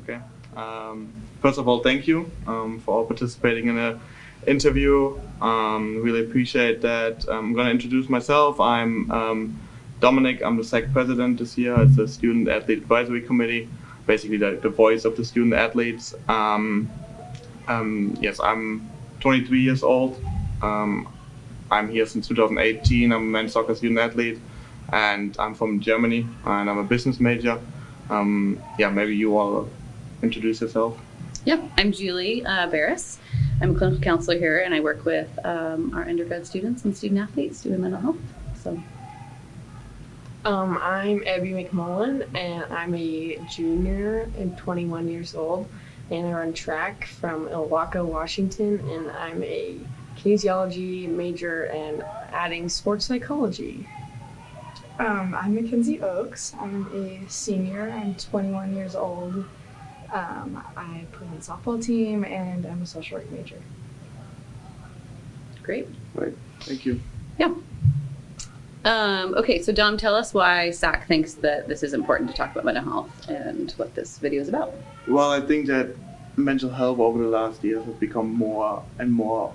Okay. First of all, thank you for all participating in the interview. Really appreciate that. I'm going to introduce myself. I'm Dominic. I'm the SAAC president this year. It's the Student Athlete Advisory Committee, basically the voice of the student athletes. Yes, I'm 23 years old. I'm here since 2018. I'm a men's soccer student athlete, and I'm from Germany, and I'm a business major. Yeah, maybe you all introduce yourself. Yeah, I'm Julie Barrass. I'm a clinical counselor here, and I work with our undergrad students and student athletes doing mental health. So, I'm Ebby McMullen, and I'm a junior and 21 years old, and I run track from Ilwaco, Washington, and I'm a kinesiology major and adding sports psychology. I'm Mckenzie Oakes. I'm a senior. I'm 21 years old. I play on the softball team, and I'm a social work major. Great. Right. Thank you. Yeah. Okay, so Dom, tell us why SAAC thinks that this is important to talk about mental health and what this video is about. Well, I think that mental health over the last years has become more and more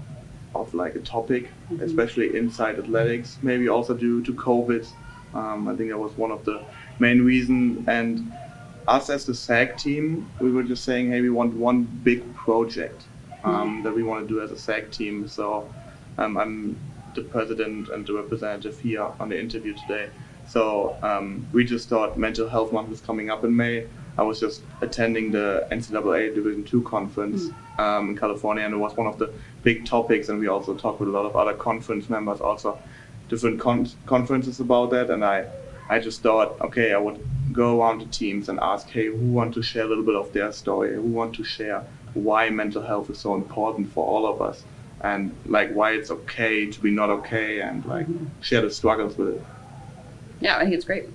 of like a topic, especially inside athletics, maybe also due to COVID. I think that was one of the main reasons. And us as the SAAC team, we were just saying, hey, we want one big project that we want to do as a SAAC team. So I'm the president and the representative here on the interview today. So we just thought Mental Health Month is coming up in May. I was just attending the NCAA Division II conference in California, and it was one of the big topics, and we also talked with a lot of other conference members, also different conferences about that. And I just thought, okay, I would go around the teams and ask, hey, who want to share a little bit of their story? Who want to share why mental health is so important for all of us, and like why it's okay to be not okay, and like share the struggles with it. Yeah, I think it's great.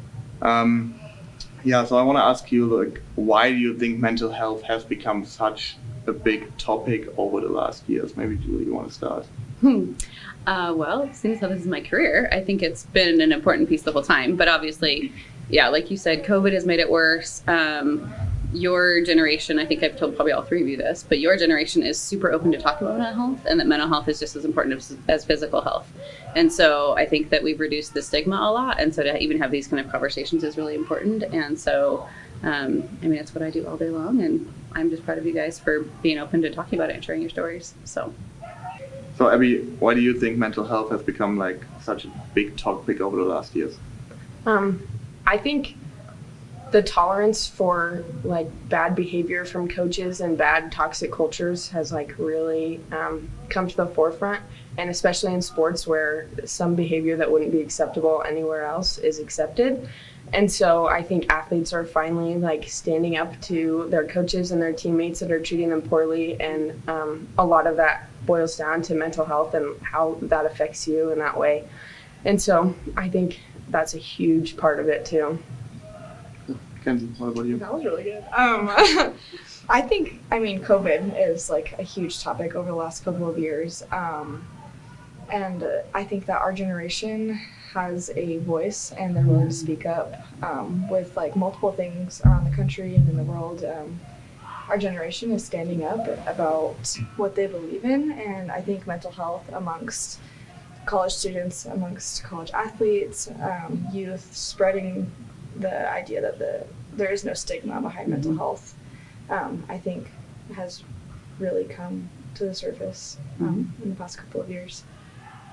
Yeah, so I want to ask you, like, why do you think mental health has become such a big topic over the last years? Maybe Julie, you want to start? Well, since this is my career, I think it's been an important piece the whole time. But obviously, yeah, like you said, COVID has made it worse. Your generation, I think I've told probably all three of you this, but your generation is super open to talk about mental health, and that mental health is just as important as physical health. And so I think that we've reduced the stigma a lot, and so to even have these kind of conversations is really important. And so, I mean, that's what I do all day long, and I'm just proud of you guys for being open to talking about it and sharing your stories. So Abby, why do you think mental health has become like such a big topic over the last years? I think the tolerance for like bad behavior from coaches and bad toxic cultures has like really come to the forefront, and especially in sports where some behavior that wouldn't be acceptable anywhere else is accepted. And so I think athletes are finally like standing up to their coaches and their teammates that are treating them poorly, and a lot of that boils down to mental health and how that affects you in that way. And so I think that's a huge part of it too. Kenzie, what about you? That was really good. I think, COVID is like a huge topic over the last couple of years. And I think that our generation has a voice, and they're willing to speak up with like multiple things around the country and in the world. Our generation is standing up about what they believe in, and I think mental health amongst college students, amongst college athletes, youth, spreading the idea that there is no stigma behind mental health, I think has really come to the surface in the past couple of years.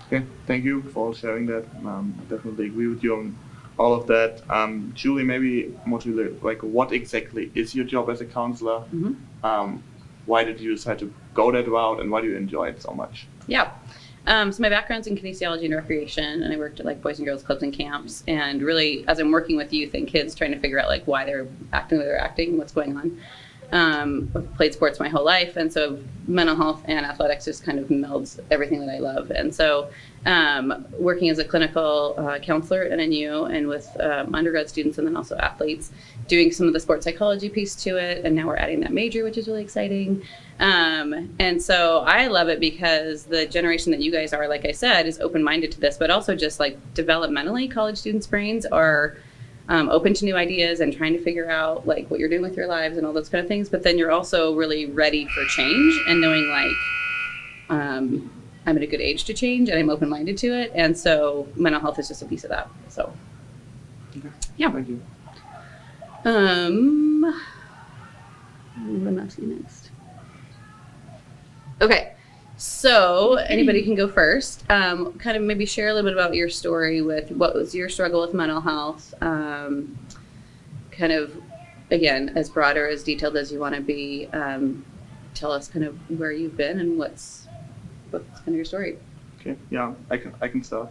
Okay, thank you for sharing that. I definitely agree with you on all of that. Julie, maybe more to like, what exactly is your job as a counselor? Why did you decide to go that route, and why do you enjoy it so much? yeah. So my background's in kinesiology and recreation, and I worked at like boys and girls clubs and camps, and really as I'm working with youth and kids trying to figure out like why they're acting the way they're acting, what's going on. I've played sports my whole life, and so mental health and athletics just kind of melds everything that I love. And so working as a clinical counselor at NNU and with undergrad students and then also athletes, doing some of the sports psychology piece to it, and now we're adding that major, which is really exciting. And so I love it because the generation that you guys are, like I said, is open-minded to this, but also just like developmentally, college students' brains are open to new ideas and trying to figure out like what you're doing with your lives and all those kind of things. But then you're also really ready for change and knowing like, I'm at a good age to change and I'm open-minded to it. And so mental health is just a piece of that. So, yeah. Thank you. What am I asking next? Okay. So anybody can go first. Kind of maybe share a little bit about your story with what was your struggle with mental health. Kind of, again, as broad or as detailed as you want to be. Tell us kind of where you've been and what's kind of your story. Okay, yeah, I can start.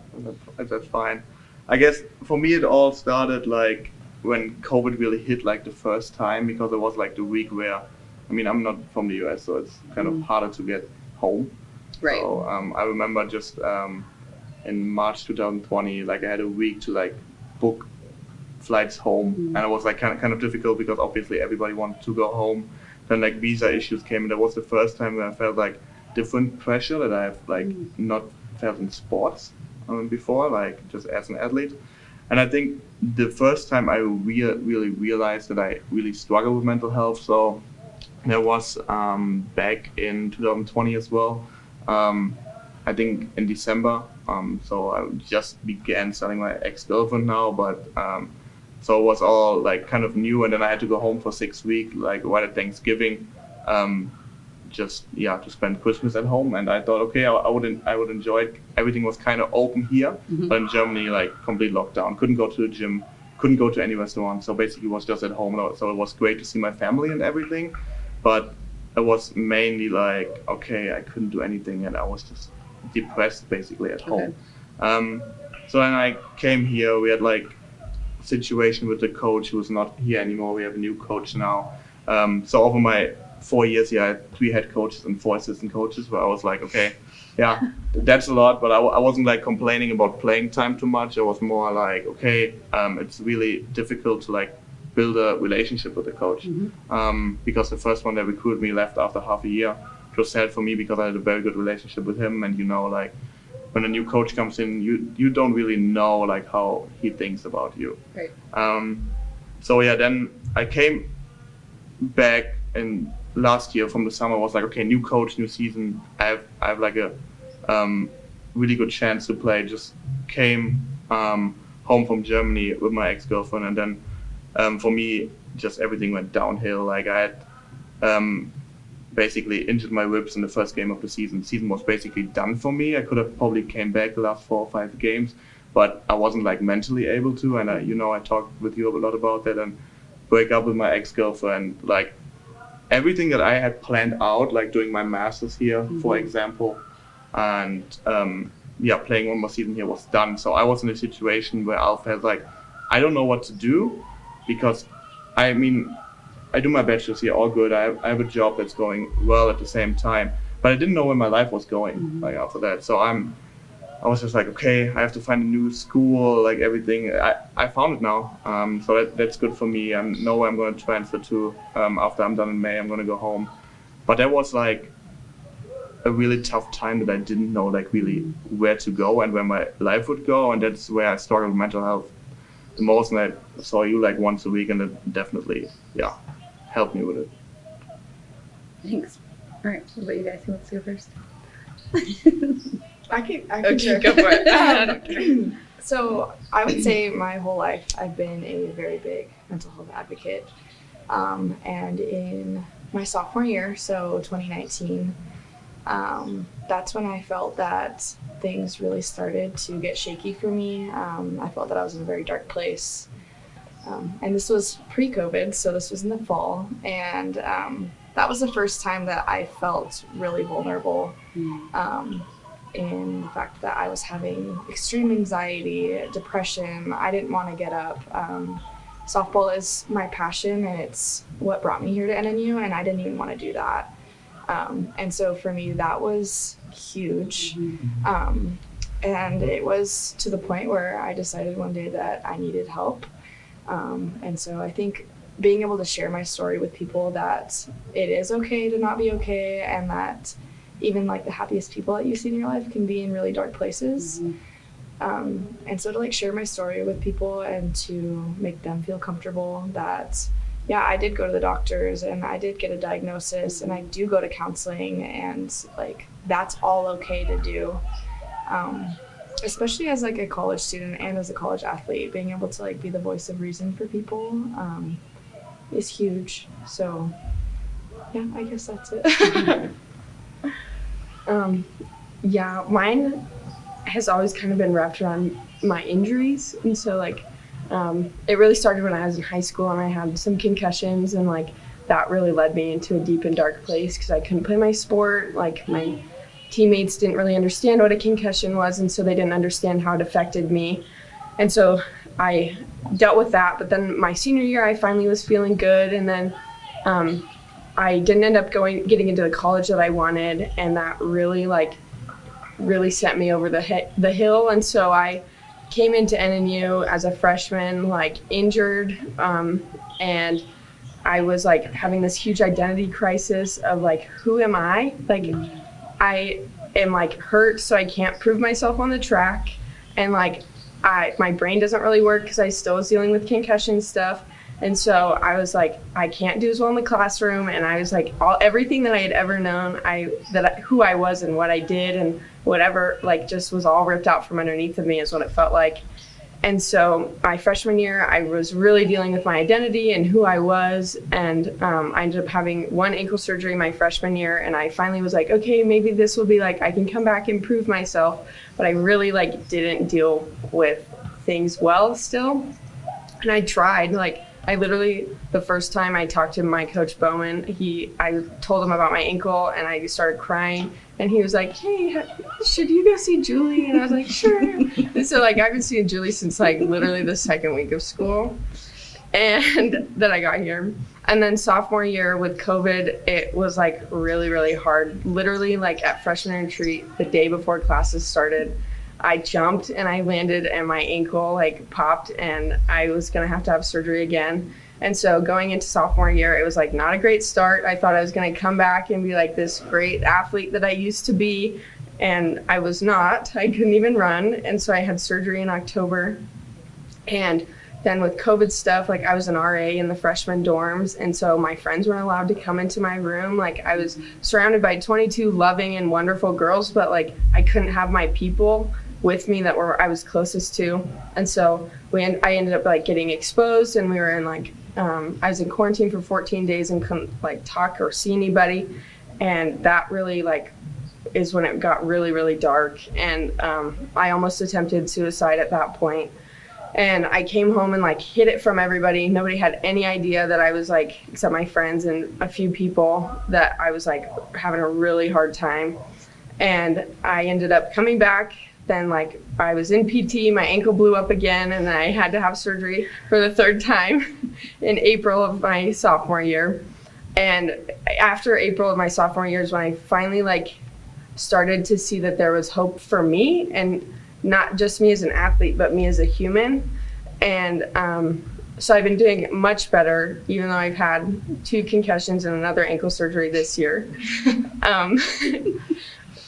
That's fine. I guess for me it all started like when COVID really hit like the first time, because it was like the week where, I mean, I'm not from the US, so it's kind of harder to get home. Right. So I remember just in March 2020, like I had a week to like book flights home, and it was like kind of difficult because obviously everybody wanted to go home. Then like visa issues came, and that was the first time where I felt like different pressure that I've like not felt in sports before, like just as an athlete. And I think the first time I really realized that I really struggle with mental health, so there was back in 2020 as well. I think in December. So I just began selling my ex-girlfriend now, but so it was all like kind of new, and then I had to go home for 6 weeks, like right at Thanksgiving, just to spend Christmas at home. And I thought, okay, I would enjoy it. Everything was kind of open here, but in Germany, like complete lockdown. Couldn't go to the gym, couldn't go to any restaurant. So basically, was just at home. So it was great to see my family and everything, but it was mainly like, okay, I couldn't do anything, and I was just depressed basically at home. So then I came here. We had like a situation with the coach who was not here anymore. We have a new coach now. So over my 4 years here, I had 3 head coaches and 4 assistant coaches, where I was like, okay, yeah, that's a lot, but I wasn't like complaining about playing time too much. I was more like, okay, it's really difficult to like build a relationship with the coach, because the first one that recruited me left after half a year. It was sad for me because I had a very good relationship with him, and like when a new coach comes in, you don't really know like how he thinks about you. Right. So yeah, then I came back, and last year from the summer was like, okay, new coach, new season. I have like a really good chance to play. Just came home from Germany with my ex-girlfriend, and then for me, just everything went downhill. Like I had basically injured my ribs in the first game of the season. The season was basically done for me. I could have probably came back the last 4 or 5 games, but I wasn't like mentally able to. And I talked with you a lot about that, and break up with my ex-girlfriend. Like everything that I had planned out, like doing my masters here, for example, and playing one more season here was done. So I was in a situation where I felt like I don't know what to do, because I mean, I do my bachelor's here, all good. I have a job that's going well at the same time, but I didn't know where my life was going like after that. So I was just like, okay, I have to find a new school, like everything. I found it now, so that's good for me. I know where I'm going to transfer to after I'm done in May. I'm going to go home, but that was like a really tough time that I didn't know like really where to go and where my life would go, and that's where I struggled with mental health the most. And I saw you like once a week, and it definitely helped me with it. Thanks. All right, what about you guys? Who wants to go first? I can Okay, go for it. So I would say my whole life I've been a very big mental health advocate. And in my sophomore year, so 2019, that's when I felt that things really started to get shaky for me. I felt that I was in a very dark place. And this was pre-COVID, so this was in the fall. And that was the first time that I felt really vulnerable. In the fact that I was having extreme anxiety, depression. I didn't want to get up. Softball is my passion, and it's what brought me here to NNU, and I didn't even want to do that. And so for me, that was huge. And it was to the point where I decided one day that I needed help. And so I think being able to share my story with people, that it is okay to not be okay, and that even like the happiest people that you see in your life can be in really dark places. And so to like share my story with people and to make them feel comfortable that, yeah, I did go to the doctors and I did get a diagnosis and I do go to counseling, and like that's all okay to do. Especially as like a college student and as a college athlete, being able to like be the voice of reason for people is huge. So yeah, I guess that's it. Yeah, mine has always kind of been wrapped around my injuries. And so like, it really started when I was in high school and I had some concussions, and like that really led me into a deep and dark place because I couldn't play my sport. Like my teammates didn't really understand what a concussion was, and so they didn't understand how it affected me. And so I dealt with that. But then my senior year, I finally was feeling good, and then I didn't end up getting into the college that I wanted, and that really sent me over the hill. And so I came into NNU as a freshman, like injured, and I was like having this huge identity crisis of like, who am I? Like, I am like hurt, so I can't prove myself on the track, and like my brain doesn't really work because I still was dealing with concussion stuff. And so I was like, I can't do as well in the classroom. And I was like, everything that I had ever known, who I was and what I did and whatever, like just was all ripped out from underneath of me is what it felt like. And so my freshman year, I was really dealing with my identity and who I was. And I ended up having one ankle surgery my freshman year. And I finally was like, okay, maybe this will be like, I can come back and prove myself. But I really like didn't deal with things well still. And I tried, like, I literally, the first time I talked to my coach Bowman, I told him about my ankle and I started crying, and he was like, hey, should you go see Julie? And I was like, sure. And so like I've been seeing Julie since like literally the second week of school and that I got here. And then sophomore year with COVID, it was like really, really hard. Literally like at freshman retreat, the day before classes started, I jumped and I landed and my ankle like popped and I was gonna have to have surgery again. And so going into sophomore year, it was like not a great start. I thought I was gonna come back and be like this great athlete that I used to be, and I was not. I couldn't even run. And so I had surgery in October. And then with COVID stuff, like I was an RA in the freshman dorms, and so my friends weren't allowed to come into my room. Like I was surrounded by 22 loving and wonderful girls, but like I couldn't have my people with me that I was closest to. And so I ended up like getting exposed, and we were in like, I was in quarantine for 14 days and couldn't like talk or see anybody. And that really like is when it got really, really dark. And I almost attempted suicide at that point. And I came home and like hid it from everybody. Nobody had any idea that I was like, except my friends and a few people, that I was like having a really hard time. And I ended up coming back. Then like I was in PT, my ankle blew up again, and I had to have surgery for the third time in April of my sophomore year. And after April of my sophomore year is when I finally like started to see that there was hope for me, and not just me as an athlete, but me as a human. And so I've been doing much better, even though I've had 2 concussions and another ankle surgery this year.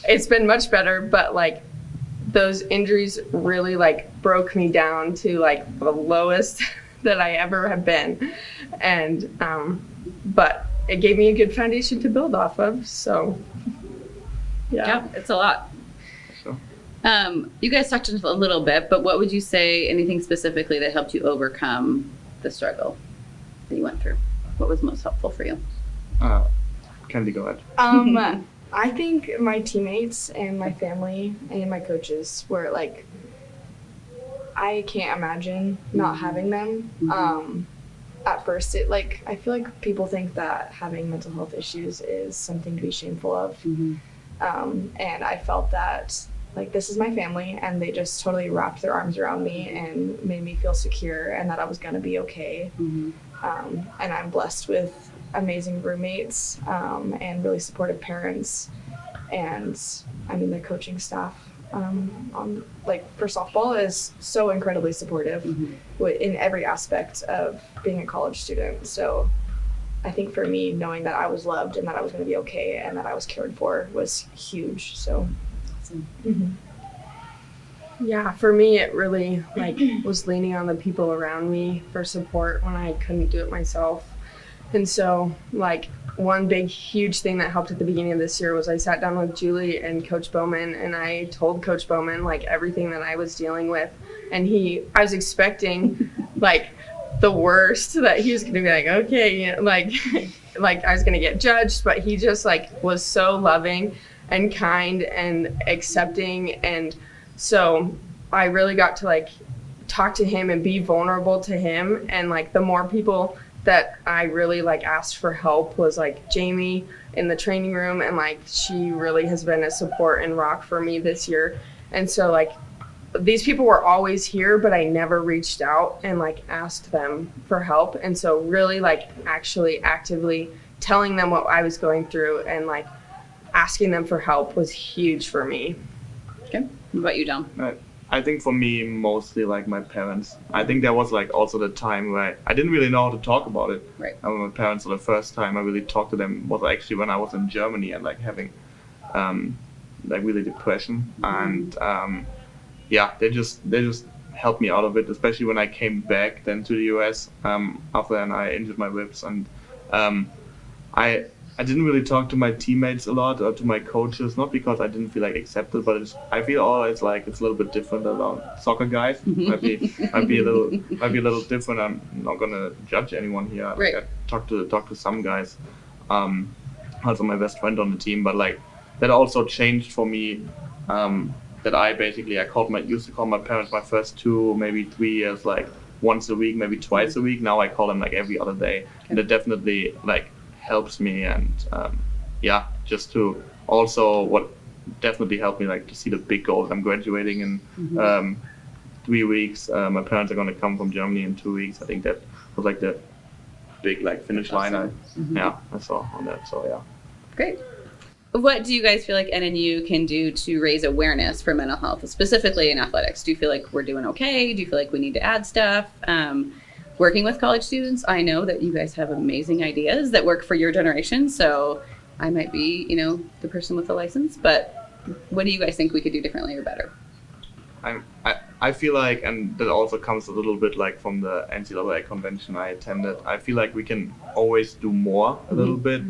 It's been much better, but like those injuries really like broke me down to like the lowest that I ever have been. And but it gave me a good foundation to build off of. So yeah, it's a lot. So. You guys talked a little bit, but what would you say, anything specifically that helped you overcome the struggle that you went through? What was most helpful for you? Candy, go ahead. I think my teammates and my family and my coaches were like, I can't imagine not having them. At first, I feel like people think that having mental health issues is something to be shameful of. And I felt that like this is my family, and they just totally wrapped their arms around me and made me feel secure and that I was gonna be okay. And I'm blessed with amazing roommates and really supportive parents, and I mean the coaching staff on like for softball is so incredibly supportive in every aspect of being a college student. So I think for me, knowing that I was loved and that I was going to be okay and that I was cared for was huge. So Awesome. Yeah, for me, it really like was leaning on the people around me for support when I couldn't do it myself. And so, like, one big, huge thing that helped at the beginning of this year was I sat down with Julie and Coach Bowman, and I told Coach Bowman, like, everything that I was dealing with. And I was expecting, like, the worst, that he was going to be like, okay, you know, like I was going to get judged, but he just, like, was so loving and kind and accepting. And so I really got to, like, talk to him and be vulnerable to him. And, like, the more people that I really like asked for help was like Jamie in the training room, and like she really has been a support and rock for me this year. And so like these people were always here, but I never reached out and like asked them for help. And so really like actually actively telling them what I was going through and like asking them for help was huge for me. Okay. What about you, Dom? I think for me, mostly like my parents. I think there was like also the time where I didn't really know how to talk about it. Right. My parents, the first time I really talked to them was actually when I was in Germany and like having like really depression. And yeah, they just helped me out of it, especially when I came back then to the US after then I injured my ribs. And I didn't really talk to my teammates a lot or to my coaches, not because I didn't feel like accepted, but I feel always like it's a little bit different around soccer guys. might be a little different. I'm not gonna judge anyone here. Right. Like, I talk to some guys, also my best friend on the team, but like that also changed for me. That I used to call my parents my first 2, maybe 3 years, like once a week, maybe twice a week. Now I call them like every other day, and it definitely like helps me. And yeah, just to also what definitely helped me like to see the big goals. I'm graduating in 3 weeks. My parents are going to come from Germany in 2 weeks. I think that was like the big like finish line I saw on that. So yeah. Great. What do you guys feel like NNU can do to raise awareness for mental health, specifically in athletics? Do you feel like we're doing okay? Do you feel like we need to add stuff? Working with college students, I know that you guys have amazing ideas that work for your generation, so I might be, the person with the license, but what do you guys think we could do differently or better? I feel like, and that also comes a little bit like from the NCAA convention I attended, I feel like we can always do more a little bit.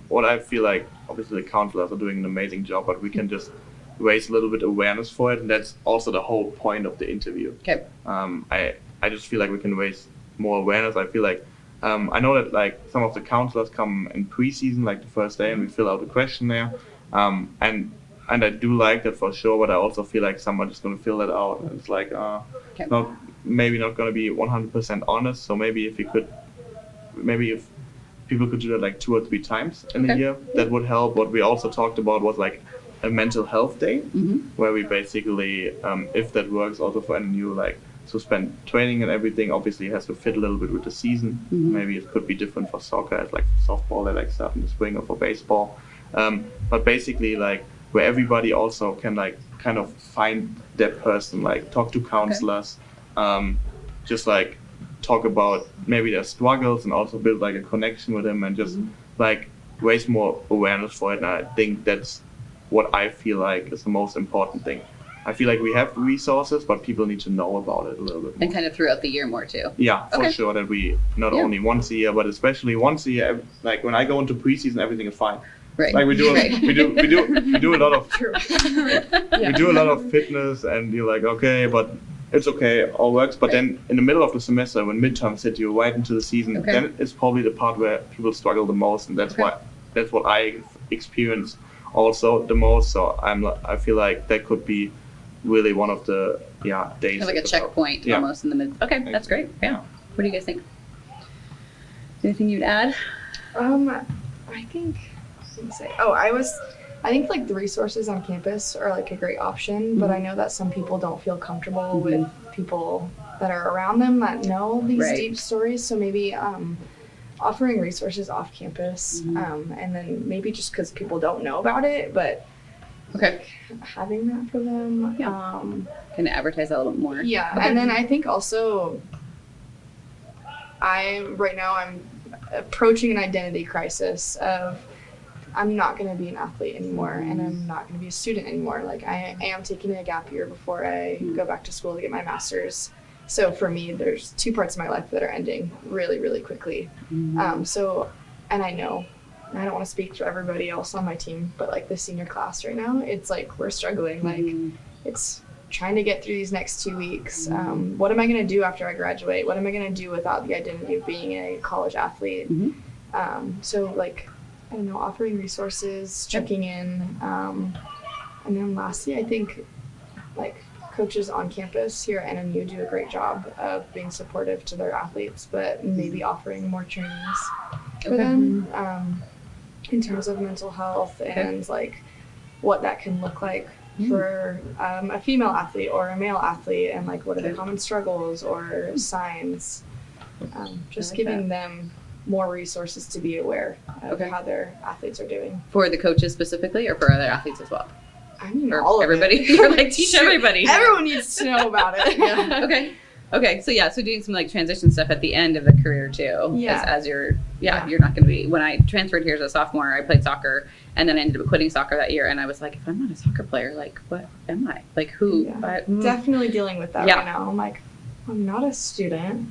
What I feel like, obviously the counselors are doing an amazing job, but we can just raise a little bit awareness for it, and that's also the whole point of the interview. Okay. I just feel like we can raise more awareness. I feel like I know that like some of the counselors come in preseason, like the first day, and we fill out a questionnaire. And I do like that for sure, but I also feel like someone is going to fill that out. And it's like maybe not going to be 100% honest. So maybe if people could do that like 2 or 3 times in a year, that would help. What we also talked about was like a mental health day, where we basically, if that works also for NNU, like suspend training and everything. Obviously it has to fit a little bit with the season. Maybe it could be different for soccer, as like softball, they like stuff in the spring, or for baseball. But basically like where everybody also can like kind of find their person, like talk to counselors, just like talk about maybe their struggles and also build like a connection with them, and just like raise more awareness for it. And I think that's what I feel like is the most important thing. I feel like we have resources, but people need to know about it a little bit more. And kind of throughout the year more too. Yeah, for sure, that we not only once a year, but especially once a year. Like when I go into preseason, everything is fine. Right. Like we do a lot of True. we do a lot of fitness, and you're like, okay, but it's okay, all works. But then in the middle of the semester, when midterms hit you right into the season, then it's probably the part where people struggle the most, and that's what I experience also the most. So I feel like that could be really one of the days. Like a checkpoint almost in the mid. Okay, that's great. Yeah. What do you guys think? Anything you'd add? I think. I think like the resources on campus are like a great option, but I know that some people don't feel comfortable with people that are around them that know these deep stories. So maybe offering resources off campus, and then maybe just because people don't know about it, but having that for them. Can advertise that a little bit more. And then I think also I'm approaching an identity crisis of I'm not going to be an athlete anymore, and I'm not going to be a student anymore. Like, I am taking a gap year before I go back to school to get my master's. So for me, there's 2 parts of my life that are ending really, really quickly. And I know, I don't want to speak for everybody else on my team, but like the senior class right now, it's like we're struggling. Like, it's trying to get through these next 2 weeks. What am I going to do after I graduate? What am I going to do without the identity of being a college athlete? So like, I don't know, offering resources, checking in. And then lastly, I think like coaches on campus here at NNU do a great job of being supportive to their athletes, but maybe offering more trainings for them in terms of mental health and like what that can look like for a female athlete or a male athlete, and like what are the common struggles or signs. Just giving them more resources to be aware of how their athletes are doing. For the coaches specifically, or for other athletes as well? I mean, or all of everybody. it. You're like, teach everybody. Everyone needs to know about it. Okay. So doing some like transition stuff at the end of the career too. As you're you're not going to be. When I transferred here as a sophomore, I played soccer, and then I ended up quitting soccer that year. And I was like, if I'm not a soccer player, like, what am I? Like, who? Definitely dealing with that right now. I'm like, I'm not a student.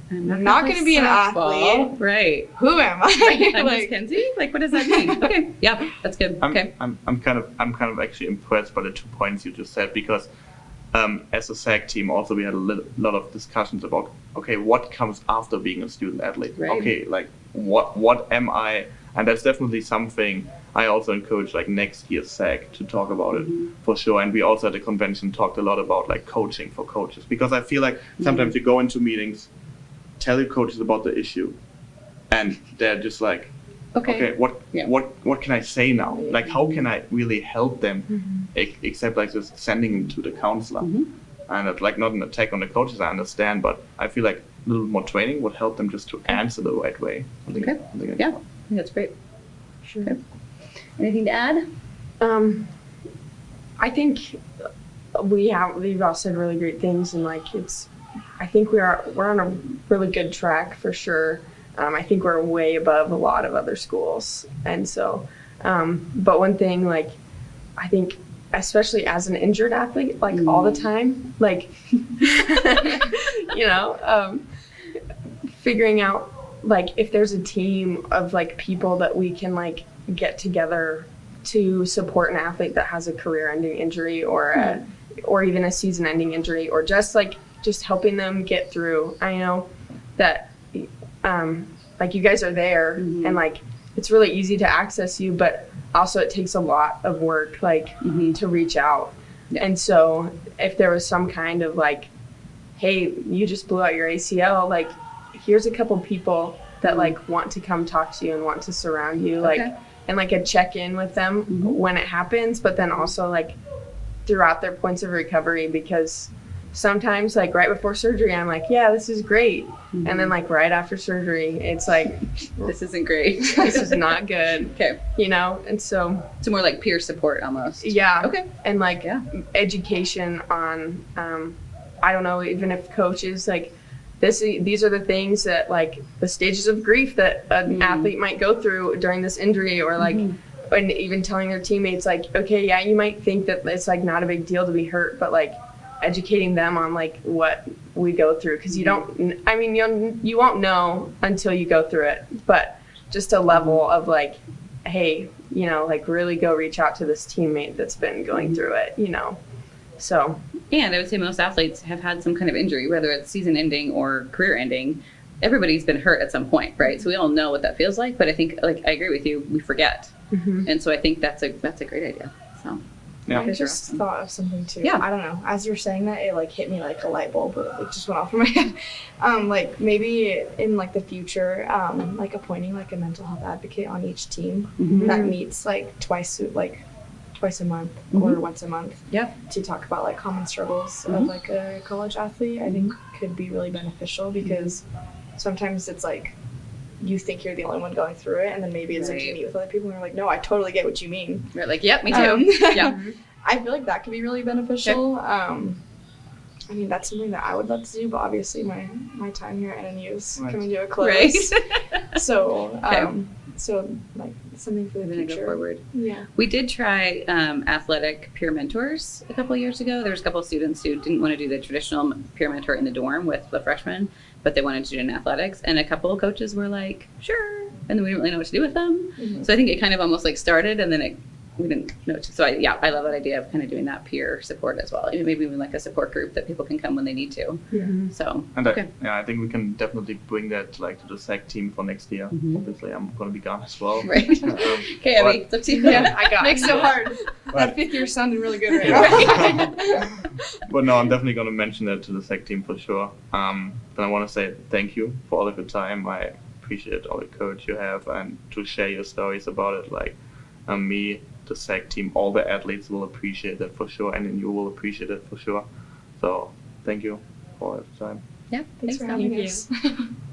I'm not going to be an athlete. Right. Who am I? I'm like, Mckenzie? Like, what does that mean? Okay. Yeah, that's good. Okay. I'm kind of actually impressed by the 2 points you just said, because as a SAAC team also we had a lot of discussions about, okay, what comes after being a student athlete? Right. Okay, like what am I? And that's definitely something I also encourage like next year's SAAC to talk about it for sure. And we also at the convention talked a lot about like coaching for coaches, because I feel like sometimes you go into meetings, tell your coaches about the issue, and they're just like, okay, what can I say now? Like, how can I really help them except like just sending them to the counselor? And it's like not an attack on the coaches, I understand, but I feel like a little more training would help them just to answer the right way. I think I think that's great. Sure. Okay. Anything to add? I think we've all said really great things, and like I think we're on a really good track for sure. I think we're way above a lot of other schools, and so but one thing, like, I think especially as an injured athlete, like all the time, like figuring out like if there's a team of like people that we can like get together to support an athlete that has a career-ending injury or even a season-ending injury, or just helping them get through. I know that like you guys are there and like it's really easy to access you, but also it takes a lot of work like to reach out. And so if there was some kind of like, hey, you just blew out your ACL, like here's a couple people that like want to come talk to you and want to surround you, like and like a check-in with them when it happens, but then also like throughout their points of recovery, because sometimes like right before surgery I'm like, yeah, this is great, and then like right after surgery it's like, this isn't great. This is not good. Okay. And so it's more like peer support almost. And like education on I don't know, even if coaches like these are the things that like the stages of grief that an athlete might go through during this injury, or like and even telling their teammates like, okay, yeah, you might think that it's like not a big deal to be hurt, but like educating them on like what we go through, because you won't know until you go through it, but just a level of like, hey, like really go reach out to this teammate that's been going through it, so. And I would say most athletes have had some kind of injury, whether it's season ending or career ending. Everybody's been hurt at some point, right? So we all know what that feels like, but I think like I agree with you, we forget. And so I think that's a great idea. So I just thought of something too. I don't know. As you're saying that, it like hit me like a light bulb. It just went off in my head. Like maybe in like the future, like appointing like a mental health advocate on each team that meets like twice a month or once a month. To talk about like common struggles of like a college athlete, I think could be really beneficial, because sometimes it's like you think you're the only one going through it, and then maybe it's like you meet with other people and you're like, no, I totally get what you mean. Right, like, yep, me too. I feel like that could be really beneficial. I mean, that's something that I would love to do, but obviously my time here at NNU is coming to a close. So, so like something for the We're gonna future. go forward. Yeah. We did try athletic peer mentors a couple of years ago. There was a couple of students who didn't want to do the traditional peer mentor in the dorm with the freshmen, but they wanted to do it in athletics. And a couple of coaches were like, sure. And then we didn't really know what to do with them. Mhm. So I think it kind of almost like started and then we didn't know what to. So I love that idea of kind of doing that peer support as well. Maybe even like a support group that people can come when they need to. Mhm. So, And okay. I think we can definitely bring that like to the SAAC team for next year. Mhm. Obviously, I'm going to be gone as well. Right. Okay, Abby, it's up to you. Yeah, I got Makes it. so hard. But- That 5th year sounded really good right now. But no, I'm definitely going to mention that to the SAAC team for sure. Then I want to say thank you for all of your time. I appreciate all the courage you have and to share your stories about it. Like me, the SAAC team, all the athletes will appreciate that for sure, and then you will appreciate it for sure. So thank you for all of your time. Yeah, Thanks for Abby. having us.